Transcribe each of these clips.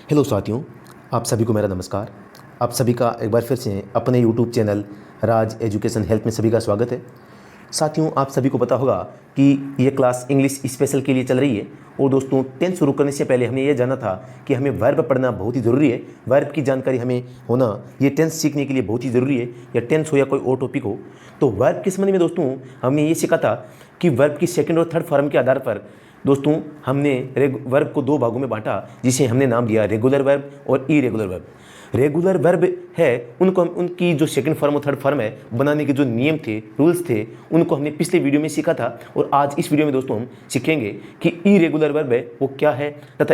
Hello साथियों, आप सभी को मेरा नमस्कार। आप सभी का एक बार फिर से अपने यूट्यूब चैनल राज एजुकेशन हेल्थ में सभी का स्वागत है। साथियों, आप सभी को पता होगा कि ये क्लास इंग्लिश स्पेशल के लिए चल रही है। और दोस्तों, टेंथ शुरू करने से पहले हमने ये जाना था कि हमें वर्ब पढ़ना बहुत ही ज़रूरी है। वर्ब की जानकारी हमें होना ये टेंथ सीखने के लिए बहुत ही ज़रूरी है, या टेंथ हो या कोई और टॉपिक हो। तो वर्ब के संबंध में दोस्तों हमने ये सीखा था कि वर्ब की सेकेंड और थर्ड फॉर्म के आधार पर दोस्तों हमने वर्ब को दो भागों में बांटा, जिसे हमने नाम दिया रेगुलर वर्ब और इरेगुलर वर्ब। रेगुलर वर्ब है उनको हम उनकी जो सेकंड फॉर्म और थर्ड फॉर्म है बनाने के जो नियम थे, रूल्स थे, उनको हमने पिछले वीडियो में सीखा था। और आज इस वीडियो में दोस्तों हम सीखेंगे कि इरेगुलर वर्ब है वो क्या है, तथा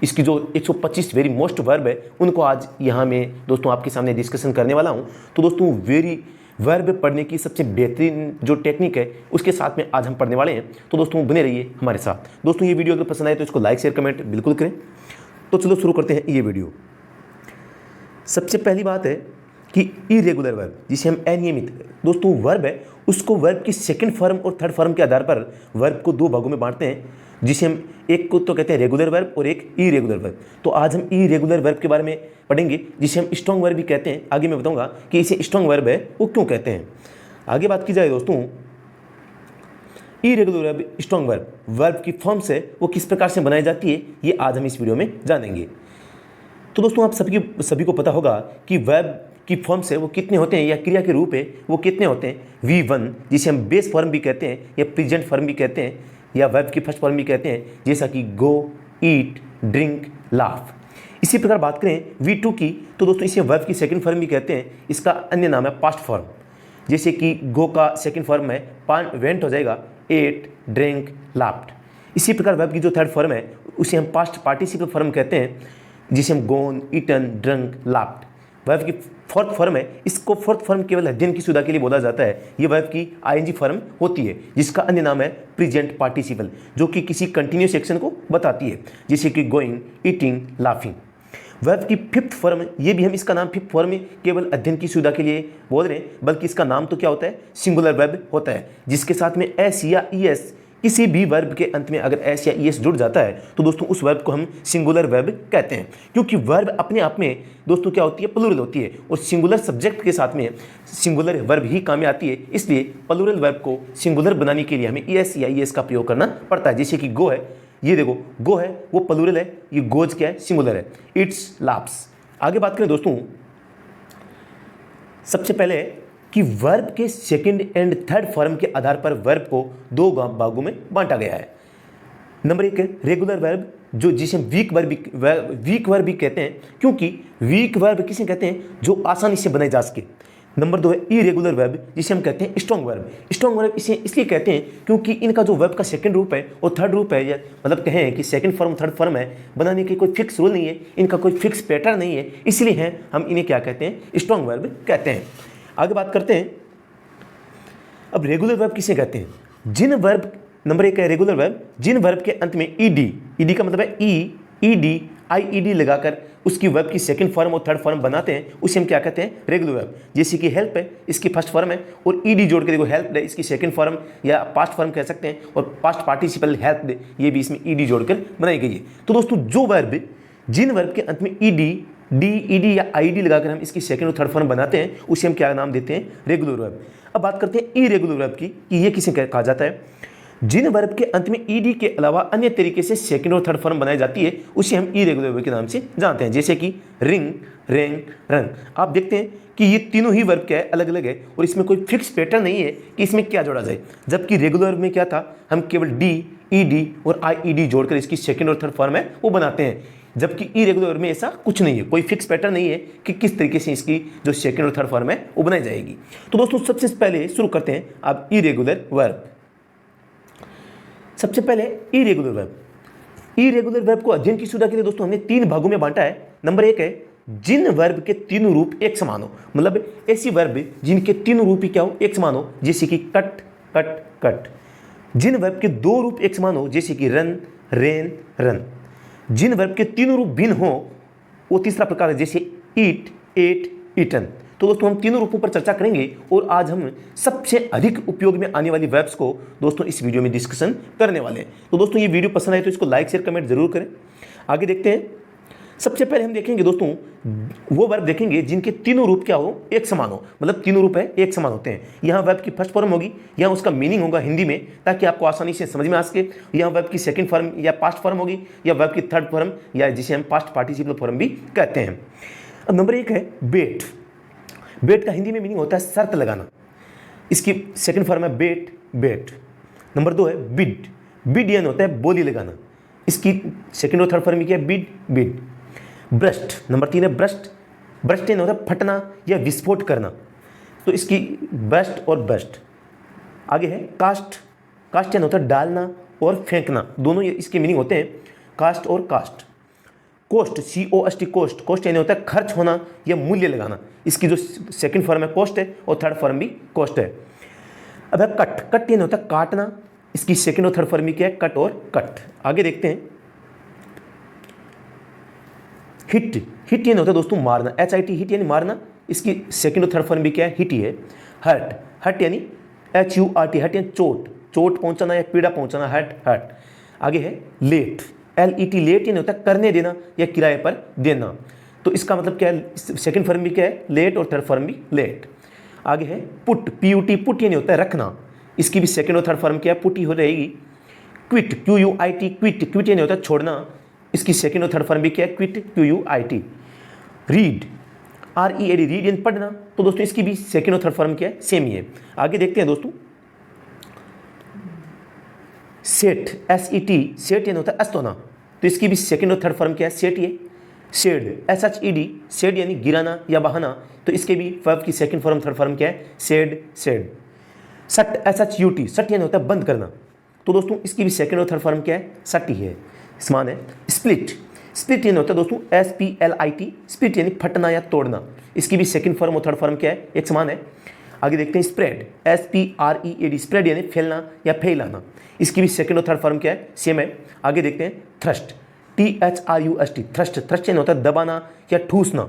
इसकी जो 125 वेरी मोस्ट वर्ब है उनको आज यहाँ मैं दोस्तों आपके सामने डिस्कशन करने वाला हूँ। तो दोस्तों वर्ब पढ़ने की सबसे बेहतरीन जो टेक्निक है उसके साथ में आज हम पढ़ने वाले हैं। तो दोस्तों बने रहिए हमारे साथ। दोस्तों ये वीडियो अगर पसंद आए तो इसको लाइक शेयर कमेंट बिल्कुल करें। तो चलो शुरू करते हैं ये वीडियो। सबसे पहली बात है कि इरेगुलर वर्ब, जिसे हम अनियमित दोस्तों वर्ब है, उसको वर्ब की सेकंड फॉर्म और थर्ड फॉर्म के आधार पर वर्ब को दो भागों में बांटते हैं, जिसे हम एक को तो कहते हैं रेगुलर वर्ब और एक इरेगुलर वर्ब। तो आज हम इरेगुलर वर्ब के बारे में पढ़ेंगे, जिसे हम स्ट्रॉन्ग वर्ब भी कहते हैं। आगे मैं बताऊंगा कि इसे स्ट्रॉन्ग वर्ब है वो क्यों कहते हैं। आगे बात की जाए दोस्तों, इरेगुलर वर्ब स्ट्रॉन्ग वर्ब की फॉर्म से वो किस प्रकार से बनाई जाती है, ये आज हम इस वीडियो में जानेंगे। तो दोस्तों आप सभी को पता होगा कि वर्ब की फॉर्म से वो कितने होते हैं, या क्रिया के रूप है वो कितने होते हैं। V1 जिसे हम बेस फॉर्म भी कहते हैं, या प्रेजेंट फॉर्म भी कहते हैं, या वर्ब की फर्स्ट फॉर्म भी कहते हैं, जैसा कि गो, ईट, ड्रिंक, लाफ। इसी प्रकार बात करें V2 की, तो दोस्तों इसे वर्ब की सेकंड फॉर्म भी कहते हैं। इसका अन्य नाम है पास्ट फॉर्म, जैसे कि गो का सेकंड फॉर्म है वेंट हो जाएगा, एट, ड्रिंक, लाफ्ड। इसी प्रकार वर्ब की जो थर्ड फॉर्म है उसे हम पास्ट पार्टिसिपल फॉर्म कहते हैं, जिसे हम गोन, ईटन, ड्रंक, लाफ्ड। वर्ब की फोर्थ फॉर्म है, इसको फोर्थ फॉर्म केवल अध्ययन की सुविधा के लिए बोला जाता है। ये वर्ब की आईएनजी फॉर्म होती है, जिसका अन्य नाम है प्रेजेंट पार्टिसिपल, जो कि किसी कंटिन्यूअस एक्शन को बताती है, जैसे कि गोइंग, ईटिंग, लाफिंग। वर्ब की फिफ्थ फॉर्म, ये भी हम इसका नाम फिफ्थ फॉर्म केवल अध्ययन की सुविधा के लिए बोल रहे हैं, बल्कि इसका नाम तो क्या होता है, सिंगुलर वर्ब होता है, जिसके साथ में एस या ईएस, किसी भी वर्ब के अंत में अगर एस या ईएस जुड़ जाता है तो दोस्तों उस वर्ब को हम सिंगुलर वर्ब कहते हैं। क्योंकि वर्ब अपने आप में दोस्तों क्या होती है, प्लूरल होती है, और सिंगुलर सब्जेक्ट के साथ में सिंगुलर वर्ब ही काम में आती है। इसलिए प्लूरल वर्ब को सिंगुलर बनाने के लिए हमें एस या ईएस का प्रयोग करना पड़ता है। जैसे कि गो है, ये देखो गो है वो प्लूरल है, ये गोज क्या है, सिंगुलर है, इट्स, लाप्स। आगे बात करें दोस्तों, सबसे पहले कि वर्ब के सेकंड एंड थर्ड फॉर्म के आधार पर वर्ब को दो भागों में बांटा गया है। नंबर एक है रेगुलर वर्ब, जो जिसे वीक वर्ब भी कहते हैं, क्योंकि वीक वर्ब किसे कहते हैं, जो आसानी से बनाए जा सके। नंबर दो है इरेगुलर वर्ब, जिसे हम कहते हैं स्ट्रॉन्ग वर्ब। स्ट्रॉन्ग वर्ब इसे इसलिए कहते हैं क्योंकि इनका जो वर्ब का सेकंड रूप है और थर्ड रूप है, या मतलब कहें कि सेकंड फॉर्म थर्ड फॉर्म है, बनाने की कोई फिक्स रूल नहीं है, इनका कोई फिक्स पैटर्न नहीं है, इसलिए हैं हम इन्हें क्या कहते हैं, स्ट्रॉन्ग वर्ब कहते हैं। आगे बात करते हैं, अब रेगुलर वर्ब किसे कहते हैं, जिन वर्ब, नंबर एक है रेगुलर वर्ब, जिन वर्ब के अंत में ईडी का मतलब है ईडी आईईडी लगाकर उसकी वर्ब की सेकंड फॉर्म और थर्ड फॉर्म बनाते हैं, उसे हम क्या कहते हैं, रेगुलर वर्ब। जैसे कि हेल्प है, इसकी फर्स्ट फॉर्म है, और ईडी जोड़ के देखो हेल्प है, इसकी सेकंड फॉर्म या पास्ट फॉर्म कह सकते हैं, और पास्ट पार्टिसिपल हेल्प, ये भी इसमें ईडी जोड़कर बनाई गई है। तो दोस्तों जो वर्ब, जिन वर्ब के अंत में ईडी या आईडी लगाकर हम इसकी सेकंड और थर्ड फॉर्म बनाते हैं, उसे हम क्या नाम देते हैं, रेगुलर वर्ब। अब बात करते हैं इरेगुलर वर्ब की, कि ये किसे कहा जाता है, जिन वर्ब के अंत में ईडी के अलावा अन्य तरीके से सेकंड और थर्ड फॉर्म बनाई जाती है, उसे हम इरेगुलर वर्ब के नाम से जानते हैं। जैसे कि रिंग, रैंग, रन। आप देखते हैं कि ये तीनों ही वर्ब क्या है, अलग अलग है, और इसमें कोई फिक्स पैटर्न नहीं है कि इसमें क्या जोड़ा जाए। जबकि रेगुलर में क्या था, हम केवल डी, ईडी और आईईडी जोड़कर इसकी सेकंड और थर्ड फॉर्म है वो बनाते हैं। जबकि इरेगुलर में ऐसा कुछ नहीं है, कोई फिक्स पैटर्न नहीं है कि किस तरीके से इसकी जो सेकंड और थर्ड फॉर्म है वो बनाई जाएगी। तो दोस्तों सबसे पहले शुरू करते हैं अब इरेगुलर वर्ब। सबसे पहले इरेगुलर वर्ब को अध्ययन की सुविधा के लिए दोस्तों हमने तीन भागों में बांटा है। नंबर एक है जिन वर्ब के तीनों रूप एक समान हो, मतलब ऐसी वर्ब जिनके तीनों रूप ही क्या हो, एक समान हो, जैसे कि कट, कट, कट। जिन वर्ब के दो रूप एक समान हो, जैसे कि रन, रेन, रन। जिन वर्ब के तीनों रूप भिन्न हो, वो तीसरा प्रकार है, जैसे ईट, एट, ईटन। तो दोस्तों हम तीनों रूपों पर चर्चा करेंगे, और आज हम सबसे अधिक उपयोग में आने वाली वर्ब्स को दोस्तों इस वीडियो में डिस्कशन करने वाले हैं। तो दोस्तों ये वीडियो पसंद आए तो इसको लाइक शेयर कमेंट जरूर करें। आगे देखते हैं, सबसे पहले हम देखेंगे दोस्तों वो वर्ब देखेंगे जिनके तीनों रूप क्या हो, एक समान हो, मतलब तीनों रूप है एक समान होते हैं। यहाँ वर्ब की फर्स्ट फॉर्म होगी, यहाँ उसका मीनिंग होगा हिंदी में, ताकि आपको आसानी से समझ में आ सके। यहाँ वर्ब की सेकंड फॉर्म या पास्ट फॉर्म होगी, या वर्ब की थर्ड फॉर्म, या जिसे हम पास्ट पार्टिसिपल फॉर्म भी कहते हैं। अब नंबर 1 है बेट। बेट का हिंदी में मीनिंग होता है शर्त लगाना, इसकी सेकंड फॉर्म है बेट, बेट। नंबर 2 है बिड। बिड यानी होता है बोली लगाना, इसकी सेकंड और थर्ड फॉर्म क्या है, बिड, बिड। ब्रस्ट, नंबर 3 है ब्रस्ट। ब्रस्ट यानी होता है फटना या विस्फोट करना, तो इसकी ब्रस्ट और ब्रस्ट। आगे है कास्ट। कास्ट यानी होता है डालना और फेंकना, दोनों ये इसके मीनिंग होते हैं, कास्ट और cast. Cost, COST, cost. Cost यानी होता है खर्च होना या मूल्य लगाना, इसकी जो सेकंड फॉर्म है कोस्ट है और थर्ड फॉर्म भी कोस्ट है। अब है कट। कट यानी होता है काटना, इसकी सेकंड और थर्ड फॉर्म भी क्या है, कट और कट। आगे देखते हैं हिट। हिट यानी होता है दोस्तों मारना, HIT, हिट यानी मारना, इसकी सेकंड और थर्ड फॉर्म भी क्या है, हिट ही है। हर्ट। हर्ट यानी HURT, हर्ट यानी चोट, चोट पहुंचाना या पीड़ा पहुंचाना, हर्ट, हर्ट। आगे है लेट। LET, लेट यानी होता है करने देना या किराए पर देना, तो इसका मतलब क्या है, सेकंड फॉर्म भी क्या है, लेट, और थर्ड फॉर्म भी लेट। आगे है पुट। PUT, पुट यानी होता है रखना, इसकी भी सेकंड और थर्ड फॉर्म क्या है, पुट ही हो रहेगी। Quit, QUIT, quit. क्विट यानी होता है छोड़ना, इसकी सेकंड और थर्ड फॉर्म भी क्या है, quit, QUIT। Read, READ, read यानी पढ़ना, तो दोस्तों इसकी भी सेकंड और थर्ड फॉर्म क्या है, सेम ही है। आगे देखते हैं दोस्तों सेट। SET, सेट यानी होता है अस्त होना, तो इसकी भी सेकंड और थर्ड फॉर्म क्या है, सेट ही है। शेड, SHED, शेड यानी गिराना या बहाना, तो इसके भी वर्ब की सेकंड फॉर्म थर्ड फॉर्म क्या है, शेड, शेड। सट, SHUT, सट यानी होता है बंद करना, तो दोस्तों इसकी भी सेकंड और थर्ड फॉर्म क्या है, सट ही है, समान है। स्प्लिट। स्प्लिट यानी होता है दोस्तों SPLIT, स्प्लिट यानी फटना या तोड़ना, इसकी भी सेकंड फॉर्म और थर्ड फॉर्म क्या है, एक समान है। आगे देखते हैं स्प्रेड। SPREAD, स्प्रेड यानी फैलना या फैलाना, इसकी भी सेकंड और थर्ड फॉर्म क्या है, सेम है। आगे देखते हैं थ्रस्ट। THRUST, thrust. थ्रस्ट यानी होता है दबाना या ठूसना,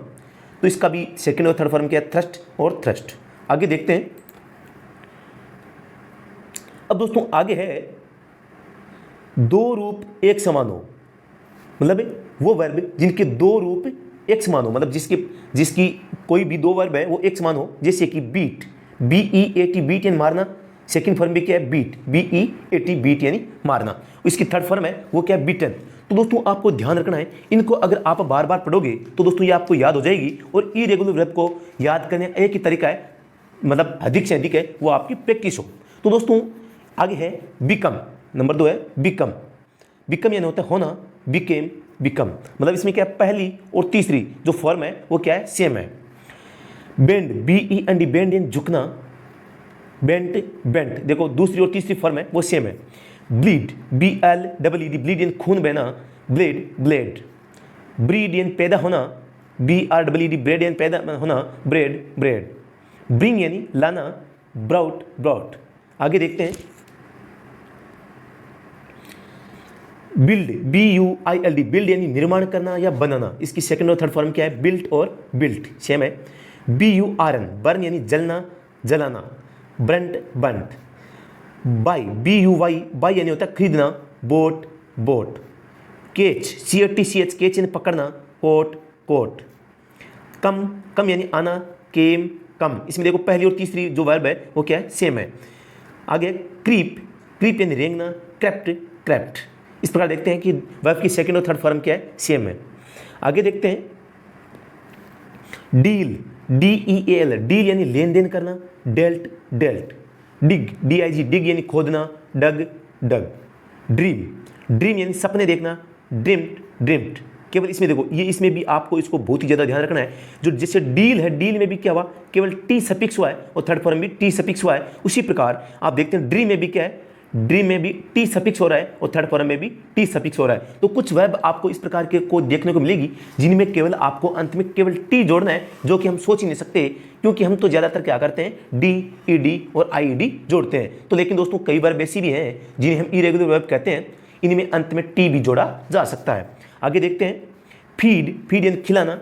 तो इसका भी सेकंड और थर्ड फॉर्म क्या है, थ्रस्ट और थ्रस्ट। आगे देखते हैं, अब दोस्तों आगे है दो रूप एक समान हो, मतलब वो वर्ब जिनके दो रूप एक समान हो, मतलब जिसकी कोई भी दो वर्ब है वो एक समान हो, जैसे कि बीट। BEAT, बीट यानी मारना, सेकंड फॉर्म भी क्या है, बीट, BEAT, बीट यानी मारना, इसकी थर्ड फॉर्म है वो क्या है, बीटन। तो दोस्तों आपको ध्यान रखना है, इनको अगर आप बार बार पढ़ोगे तो दोस्तों ये आपको याद हो जाएगी, और इरेगुलर वर्ब को याद करने का एक ही तरीका है, मतलब अधिक से अधिक है, वो आपकी प्रैक्टिस हो। तो दोस्तों आगे है बिकम। नंबर 2 है बिकम। बिकम यानी होता है होना, बिकेम, बिकम, मतलब इसमें क्या है, पहली और तीसरी जो फॉर्म है वो क्या है, सेम है। बेंड, BEND, बेंड यानी झुकना, बेंट, बेंट, देखो दूसरी और तीसरी फॉर्म है वो सेम है। ब्लीड, BLEED, ब्लीड यानी खून बहना, ब्लेड, ब्लेड। ब्रीड यानी पैदा होना, BREED, ब्रेड यानी पैदा होना, ब्रेड, ब्रेड। ब्रिंग यानी लाना, ब्राउट, ब्राउट। आगे देखते हैं बिल्ड, BUILD, बिल्ड यानी निर्माण करना या बनाना, इसकी सेकंड और थर्ड फॉर्म क्या है, बिल्ट और बिल्ट, सेम है। BURN, बर्न यानी जलना, जलाना, burnt, burnt. Buy, BUY, buy यानी होता है खरीदना, बोट, बोट। केच, CHT, केच यानी पकड़ना, कोट, कोट। कम, कम यानी आना, केम, कम, इसमें देखो पहली और तीसरी जो वर्ब है वो क्या है, सेम है। आगे क्रीप, क्रीप यानी रेंगना, क्रेप्ट, क्रेप्ट। इस प्रकार देखते हैं कि वर्ब की सेकंड और थर्ड फॉर्म क्या है, सेम है। आगे देखते हैं डील, DEAL, डील यानी लेन देन करना, डेल्ट, डेल्ट। डिग, DIG, डिग यानी खोदना, डग, डग। ड्रीम, ड्रीम यानी सपने देखना, ड्रीम्ड, ड्रीम्ड। केवल इसमें देखो, ये इसमें भी आपको इसको बहुत ही ज़्यादा ध्यान रखना है, जो जैसे डील है, डील में भी क्या हुआ, केवल टी सफिक्स हुआ है और थर्ड फॉर्म भी टी सफिक्स हुआ है। उसी प्रकार आप देखते हैं ड्रीम में भी क्या है, ड्रीम में भी टी सफिक्स हो रहा है और थर्ड फॉर्म में भी टी सफिक्स हो रहा है। तो कुछ वर्ब आपको इस प्रकार के को देखने को मिलेगी जिनमें केवल आपको अंत में केवल टी जोड़ना है, जो कि हम सोच ही नहीं सकते, क्योंकि हम तो ज़्यादातर क्या करते हैं, डी, ED और IED जोड़ते हैं। तो लेकिन दोस्तों कई वर्ब ऐसी भी हैं जिन्हें हम इरेगुलर वर्ब कहते हैं, इनमें अंत में टी भी जोड़ा जा सकता है। आगे देखते हैं फीड, फीड यानी खिलाना,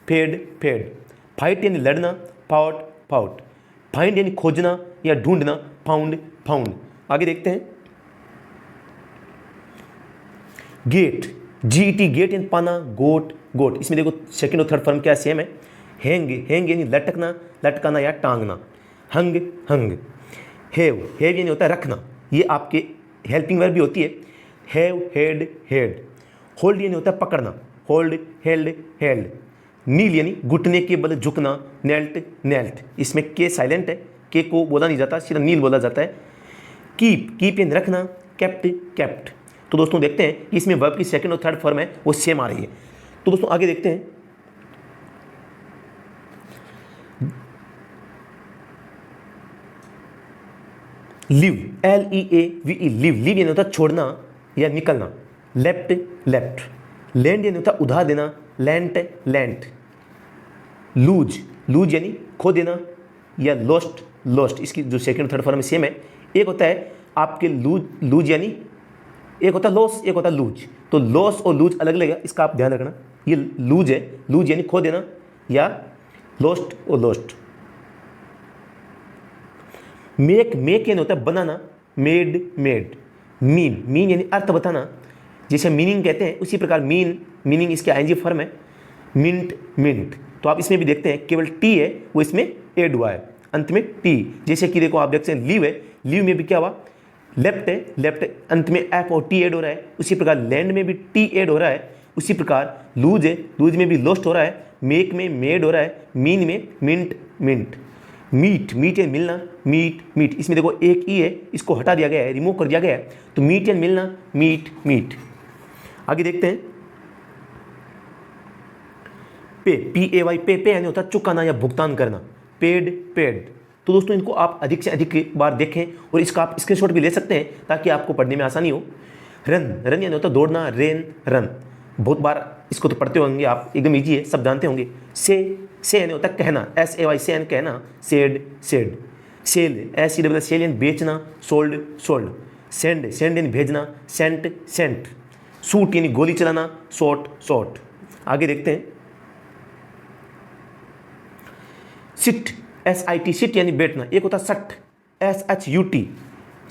फेड, फेड। फाइट यानी लड़ना, फाउट, फाउट। फाइंड यानी खोजना या ढूंढना, फाउंड, फाउंड। आगे देखते हैं गेट, GET गेट यानी पाना, गोट गोट। इसमें देखो सेकंड और थर्ड फॉर्म क्या सेम है। हैंग हैंग यानी लटकना, लटकाना या टांगना, हंग हंग। हैव हैव यानी होता है रखना, ये आपके हेल्पिंग वर्ब भी होती है। Have had had. होल्ड यानी होता है पकड़ना, होल्ड हेल्ड हेल्ड। नील यानी घुटने के बल झुकना, नेल्ट नेल्ट। इसमें के साइलेंट है, के को बोला नहीं जाता, सीधा नील बोला जाता है। कीप कीप यानी रखना, केप्ट केप्ट। तो दोस्तों देखते हैं इसमें वर्ब की सेकंड और थर्ड फॉर्म है वो सेम आ रही है। तो दोस्तों आगे देखते हैं। Live LEAVE live. लिव यानी होता है छोड़ना या निकलना, लेफ्ट लेफ्ट। लैंड यानी होता है उधार देना, लैंट लैंट। लूज लूज यानी खो देना या लोस्ट लोस्ट। इसकी जो सेकंड थर्ड फॉर्म में सेम है। एक होता है आपके लूज लूज यानी एक होता है लॉस, एक होता है लूज। तो लॉस और लूज अलग लगेगा, इसका आप ध्यान रखना। ये लूज है, लूज यानी खो देना या लोस्ट और लोस्ट। मेक मेक यानी होता है बनाना, मेड मेड। मीन मीन यानी अर्थ बताना, जैसे मीनिंग कहते हैं उसी प्रकार मीन मीनिंग इसके ING फॉर्म है। Meant meant. तो आप इसमें भी देखते हैं केवल टी है वो इसमें ऐड हुआ है, अंत में टी। जैसे कि देखो आप देखते हैं लीव है, लीव में भी क्या हुआ, लेफ्ट है, लेफ्ट अंत में एफ और टी ऐड हो रहा है। उसी प्रकार लैंड में भी टी ऐड हो रहा है। उसी प्रकार लूज है, लूज में भी लोस्ट हो रहा है। मेक में मेड हो रहा है, मीन में meant meant. Meet meet and मिलना, मीट मीट। इसमें देखो एक ई है, इसको हटा दिया गया है, रिमूव कर दिया गया है। तो मीट एंड मिलना, मीट मीट। आगे देखते हैं। पे PAY पे पे यानी होता है चुकाना या भुगतान करना, पेड पेड। तो दोस्तों इनको आप अधिक से अधिक बार देखें और इसका आप स्क्रीनशॉट भी ले सकते हैं ताकि आपको पढ़ने में आसानी हो। रन रन यानी होता है दौड़ना, रेन रन। बहुत बार इसको तो पढ़ते होंगे आप, एकदम ईजी है, सब जानते होंगे। से यानी होता है कहना, SAY से यानी कहना, said said. Sell SEL sell यानी बेचना, सोल्ड सोल्ड। सेंड सेंड यानी भेजना, सेंट सेंट। शूट यानी गोली चलाना, शॉट शॉट। आगे देखते हैं। सिट SIT सिट यानी बैठना। एक होता है सट SHUT।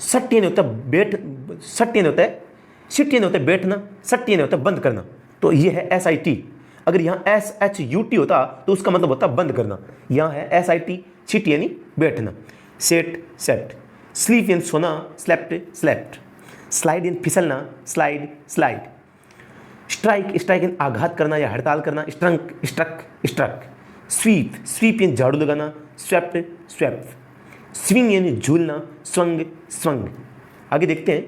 सट यानी होता है बैठ, सट यानी होता है, सिट यानी होता है बैठना, सट यानी होता है बंद करना। तो ये है SIT। अगर यहाँ SHUT होता तो उसका मतलब होता बंद करना। यहाँ है SIT सिट यानी बैठना। Set set. स्लीप यानी सोना, स्लेप्ट स्लेप्ट। स्लाइड यानी फिसलना, स्लाइड स्लाइड। स्ट्राइक स्ट्राइक यानी आघात करना या हड़ताल करना, स्ट्रंक स्ट्रक स्ट्रक। स्वीप स्वीप यानी झाड़ू लगाना, स्वेप्ट स्वेप्ट। स्विंग यानी झूलना, स्वंग स्वंग। आगे देखते हैं।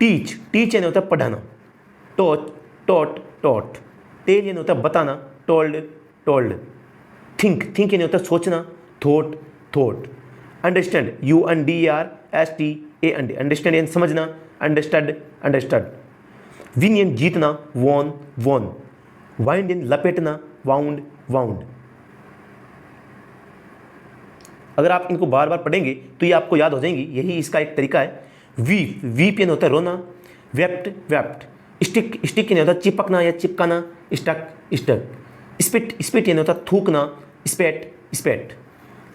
टीच टीच यानी होता है पढ़ाना, टॉट टॉट टॉट। टेल यानी होता है बताना, टोल्ड टोल्ड। थिंक थिंक यानी होता है सोचना, thought thought. Understand UNDERSTAND understand यानी समझना, अंडरस्टड अंडरस्टड। विन यानी जीतना, वॉन वॉन। वाइंड यानी लपेटना, वाउंड वाउंड। अगर आप इनको बार बार पढ़ेंगे तो ये आपको याद हो जाएंगी, यही इसका एक तरीका है। वीप वीप यानी होता है रोना, वेप्ट वेप्ट। स्टिक स्टिक यानी होता है चिपकना या चिपकाना, स्टक स्टक। स्पिट स्पिट यानी होता है थूकना, स्पेट स्पेट।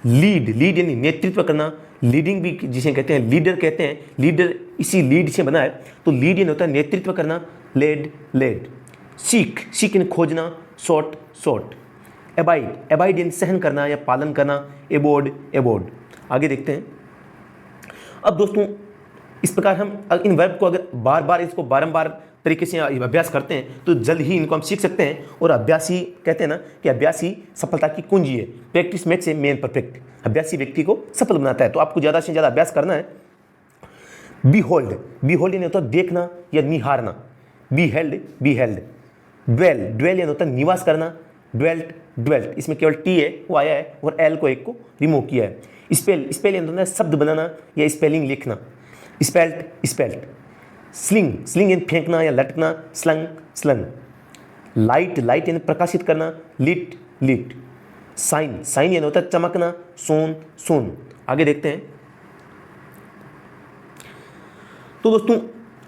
लीड लीड यानी नेतृत्व करना, लीडिंग भी जिसे कहते हैं लीडर कहते हैं, लीडर इसी लीड से बना है। तो लीड यानी होता है नेतृत्व करना, लेड लेड। सीक सीक यानी खोजना, सॉट सॉट। एबाइड एबाइड यानी सहन करना या पालन करना, एबोर्ड एबोर्ड। आगे देखते हैं। अब दोस्तों इस प्रकार हम इन वर्ब को अगर बार बार इसको बारंबार तरीके से अभ्यास करते हैं तो जल्द ही इनको हम सीख सकते हैं। और अभ्यासी कहते हैं ना कि अभ्यासी सफलता की कुंजी है, practice makes a man perfect. अभ्यासी व्यक्ति को सफल बनाता है। तो आपको ज़्यादा से ज़्यादा अभ्यास करना है। बी होल्ड यानी होता है देखना या निहारना, बी हेल्ड। ड्वेल ड्वेल यानी होता है निवास करना, ड्वेल्ट ड्वेल्ट। इसमें केवल टी है वो आया है और एल को एक को रिमूव किया है। स्पेल स्पेल यानी होता है शब्द बनाना या स्पेलिंग लिखना, स्पेल्ट स्पेल्ट। स्लिंग स्लिंग यानी फेंकना या लटकना, स्लंग स्लंग। लाइट लाइट यानी प्रकाशित करना, लिट लिट। साइन साइन यानी होता है चमकना, सोन सोन। आगे देखते हैं। तो दोस्तों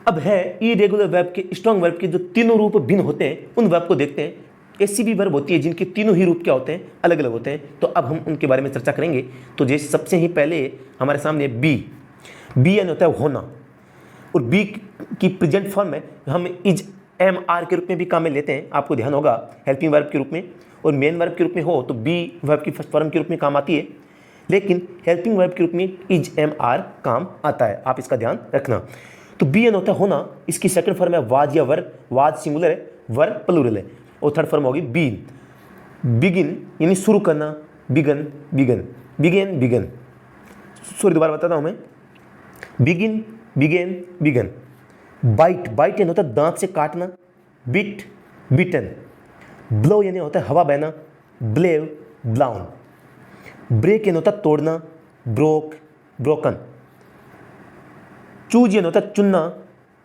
अब है इरेगुलर वर्ब के स्ट्रॉन्ग वर्ब के जो तीनों रूप भिन्न होते हैं, उन वर्ब को देखते हैं। ऐसी भी वर्ब होती है जिनके तीनों ही रूप क्या होते हैं, अलग अलग होते हैं। तो अब हम उनके बारे में चर्चा करेंगे। तो जैसे सबसे ही पहले हमारे सामने बी यानी होता है होना, और बी की प्रेजेंट फॉर्म में हम इज एम आर के रूप में भी काम में लेते हैं, आपको ध्यान होगा, हेल्पिंग वर्ब के रूप में, और मेन वर्ब के रूप में हो तो बी वर्ब की फर्स्ट फॉर्म के रूप में काम आती है, लेकिन हेल्पिंग वर्ब के रूप में इज एम आर काम आता है, आप इसका ध्यान रखना। तो बी एन होता है होना, इसकी सेकंड फॉर्म है वाज या वर, वाज सिंगुलर है, वर प्लूरल है, और थर्ड फॉर्म होगी बीन, बिगिन यानी शुरू करना, begun begun, began begun, sorry दोबारा बताता हूँ मैं, begin began begun. Bite, bite यानी होता है दांत से काटना, बिट बिटन। ब्लो यानी होता है हवा बहना, ब्लेव ब्लाउन। ब्रेक यानी होता है तोड़ना, ब्रोक ब्रोकन। चूज यानी होता है चुनना,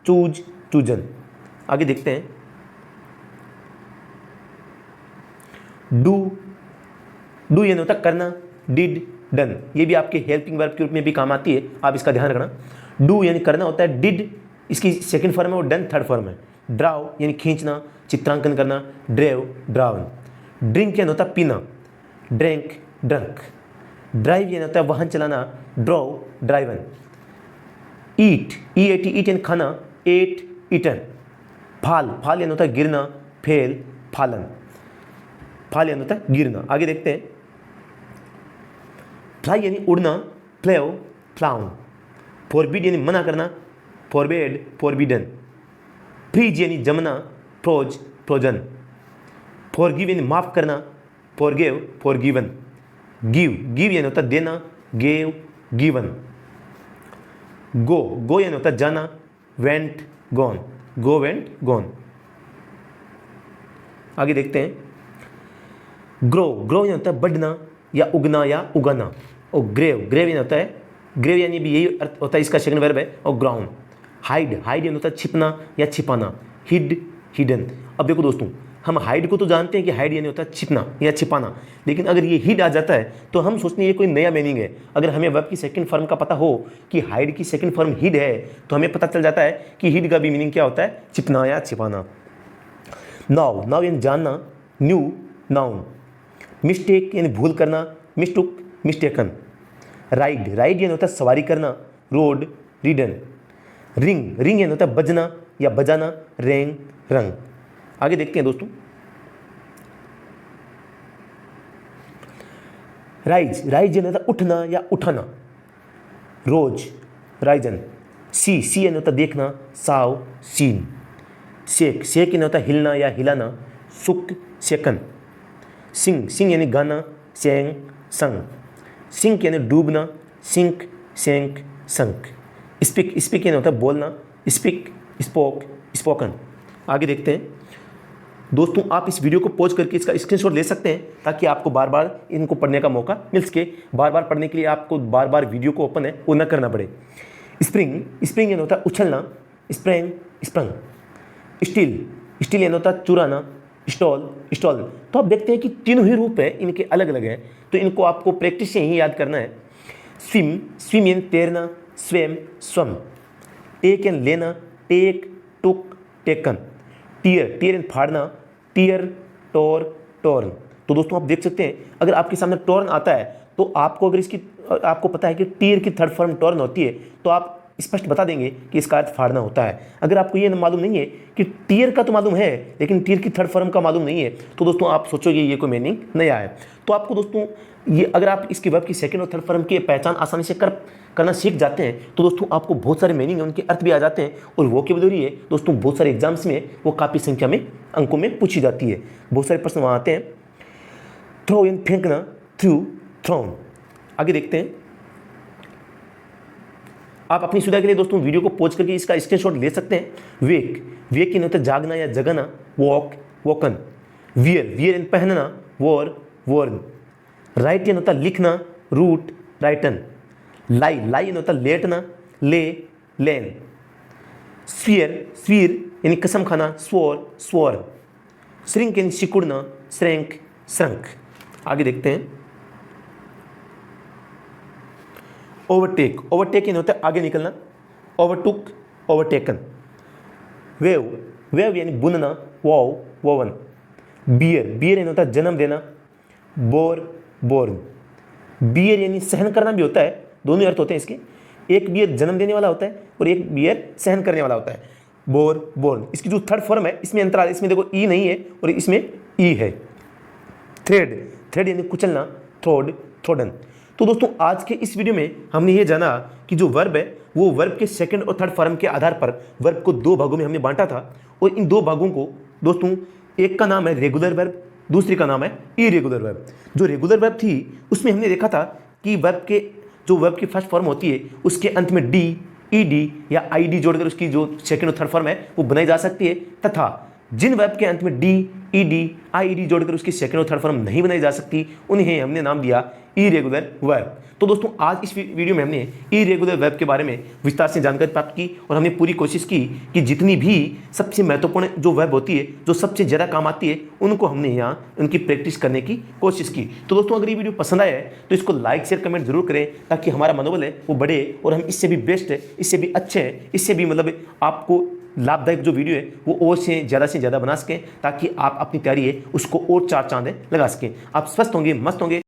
चूज चूजन। आगे देखते हैं, डू, डू यानी होता है करना, डिड डन, ये भी आपके हेल्पिंग वर्ब के रूप में भी काम आती है, आप इसका ध्यान रखना। डू यानी करना होता है, डिड इसकी सेकंड फॉर्म है और डन थर्ड फॉर्म है। ड्राव यानी खींचना, चित्रांकन करना, ड्रेव ड्रावन। ड्रिंक यानी होता है पीना, ड्रिंक ड्रंक। ड्राइव यानी होता है वाहन चलाना, ड्राव ड्राइवन। ईट, ईट यानी खाना, एट ईटन। फाल, फाल यानी होता है गिरना, फेल फालन। फाल यानी होता है गिरना। आगे देखते हैं, फ्लाई यानी उड़ना, फ्लेव फ्लाउन। फॉरबिड यानी मना करना, फॉरबेड फॉरबिडन। फ्रीज यानी जमना, फ्रोज फ्रोजन। फॉरगिव यानी माफ करना, फॉरगिव फॉरगिवन। गिव, गिव यानी होता है देना, गेव गिवन। गो, गो यानी होता है जाना, went gone, go went gone. आगे देखते हैं, ग्रो, ग्रो यानी होता है बढ़ना या उगना या उगाना, और ग्रेव, ग्रेव यानी होता है, ग्रेव यानी भी यही अर्थ होता है, इसका सेकंड वर्ब है, और ग्राउंड। हाइड, हाइड यानी होता है छिपना या छिपाना, हिड हिडन। अब देखो दोस्तों, हम हाइड को तो जानते हैं कि हाइड यानी होता है छिपना या छिपाना, लेकिन अगर ये हिड आ जाता है तो हम सोचते हैं ये कोई नया मीनिंग है। अगर हमें वर्ब की सेकंड फॉर्म का पता हो कि हाइड की सेकंड फॉर्म हिड है, तो हमें पता चल जाता है कि हिड का भी मीनिंग क्या होता है, छिपना या छिपाना। नाउ, नाउ यानी जानना, न्यू नाउन। मिस्टेक यानी भूल करना, मिस्टुक मिस्टेकन। राइड, राइड यानी होता है सवारी करना, रोड रीडन। रिंग, रिंग यानी होता है बजना या बजाना, रेंग रंग। आगे देखते हैं दोस्तों, राइज, राइज यानी होता है उठना या उठाना, रोज राइजन। सी, सी यानी होता है देखना, साव सीन। शेक, शेक यानी होता है हिलना या हिलाना, सुक सेकन। सिंग, सिंग यानी गाना, सेंग संग। सिंक यानी डूबना, सिंक सेंक संक। स्पीक, स्पीक यानी होता है बोलना, स्पीक स्पोक स्पोकन। आगे देखते हैं दोस्तों, आप इस वीडियो को पॉज करके इसका स्क्रीनशॉट ले सकते हैं, ताकि आपको बार बार इनको पढ़ने का मौका मिल सके। बार बार पढ़ने के लिए आपको बार बार वीडियो को ओपन है वो न करना पड़े। स्प्रिंग, स्प्रिंग यानी होता है उछलना, स्प्रिंग स्प्रंग। स्टील, स्टील यानी होता है चुराना, स्टॉल स्टॉल। तो आप देखते हैं कि तीनों ही रूप है, इनके अलग अलग हैं, तो इनको आपको प्रैक्टिस से ही याद करना है। स्विम, स्विम यानी तैरना, स्वेम स्वम। टेक यानी लेना, take took taken. Tear, tear यानी फाड़ना, टीयर टोर टोर्न। तो दोस्तों आप देख सकते हैं, अगर आपके सामने टोर्न आता है तो आपको, अगर इसकी आपको पता है कि टीयर की थर्ड फॉर्म टोर्न होती है, तो आप स्पष्ट बता देंगे कि इसका अर्थ फाड़ना होता है। अगर आपको ये मालूम नहीं है कि टीयर का तो मालूम है, लेकिन टीयर की थर्ड फॉर्म का मालूम नहीं है, तो दोस्तों आप सोचोगे ये कोई मीनिंग नया है। तो आपको दोस्तों ये, अगर आप इसकी वर्ब की सेकंड और थर्ड फॉर्म की पहचान आसानी से करना सीख जाते हैं, तो दोस्तों आपको बहुत सारे मीनिंग उनके अर्थ भी आ जाते हैं। और वोकैबुलरी है दोस्तों, बहुत सारे एग्जाम्स में वो काफ़ी संख्या में अंकों में पूछी जाती है। बहुत सारे प्रश्न वहाँ आते हैं। थ्रो यानी फेंकना, थ्रू थ्रोन। आगे देखते हैं, आप अपनी सुविधा के लिए दोस्तों वीडियो को पॉज करके इसका स्क्रीनशॉट ले सकते हैं। वेक, वेक यानी होता है जागना या जगाना, वॉक वॉकन। वियर, वियर यानी पहनना, वॉर वॉर्न। राइट यानी होता है लिखना, रूट राइटन। लाई, लाई यानी होता है लेटना, ले लेन। स्वीयर, स्वीर यानी कसम खाना, स्वोर स्वोर। श्रिंक यानी सिकुड़ना, श्रैंक श्रंक। आगे देखते हैं, ओवरटेक, ओवरटेक यानी होता है आगे निकलना, ओवरटुक ओवरटेकन। वेव, वेव यानी बुनना, वॉव वोवन। बियर, बियर यानी होता है जन्म देना, बोर बोर्न। बियर यानी सहन करना भी होता है, दोनों अर्थ होते हैं इसके। एक बियर जन्म देने वाला होता है और एक बियर सहन करने वाला होता है। Bore, borne. इसकी जो थर्ड फॉर्म है इसमें अंतराल, इसमें देखो ई नहीं है और इसमें ई है। थ्रेड, थ्रेड यानी कुचलना, थ्रोड, थ्रोडन। तो दोस्तों आज के इस वीडियो में हमने ये जाना कि जो वर्ब है वो वर्ब के सेकंड और थर्ड फॉर्म के आधार पर वर्ब को दो भागों में हमने बांटा था, और इन दो भागों को दोस्तों एक का नाम है रेगुलर वर्ब, दूसरी का नाम है इरेगुलर वर्ब। जो रेगुलर वर्ब थी उसमें हमने देखा था कि वर्ब की फर्स्ट फॉर्म होती है उसके अंत में डी, ईडी या आईडी जोड़कर उसकी जो सेकंड और थर्ड फॉर्म है वो बनाई जा सकती है, तथा जिन वर्ब के अंत में डी, ईडी, आईडी जोड़कर उसकी सेकंड और थर्ड फॉर्म नहीं बनाई जा सकती उन्हें हमने नाम दिया इरेगुलर वर्ब। तो दोस्तों आज इस वीडियो में हमने इरेगुलर वर्ब के बारे में विस्तार से जानकारी प्राप्त की, और हमने पूरी कोशिश की कि जितनी भी सबसे महत्वपूर्ण जो वर्ब होती है, जो सबसे ज़्यादा काम आती है, उनको हमने यहाँ उनकी प्रैक्टिस करने की कोशिश की। तो दोस्तों अगर ये वीडियो पसंद आया है तो इसको लाइक शेयर कमेंट जरूर करें, ताकि हमारा मनोबल है वो बढ़े और हम इससे भी बेस्ट है, इससे भी अच्छे हैं, इससे भी मतलब आपको लाभदायक जो वीडियो है वो और से ज़्यादा बना सकें, ताकि आप अपनी तैयारी है उसको और चार चांद लगा सकें। आप स्वस्थ होंगे, मस्त होंगे।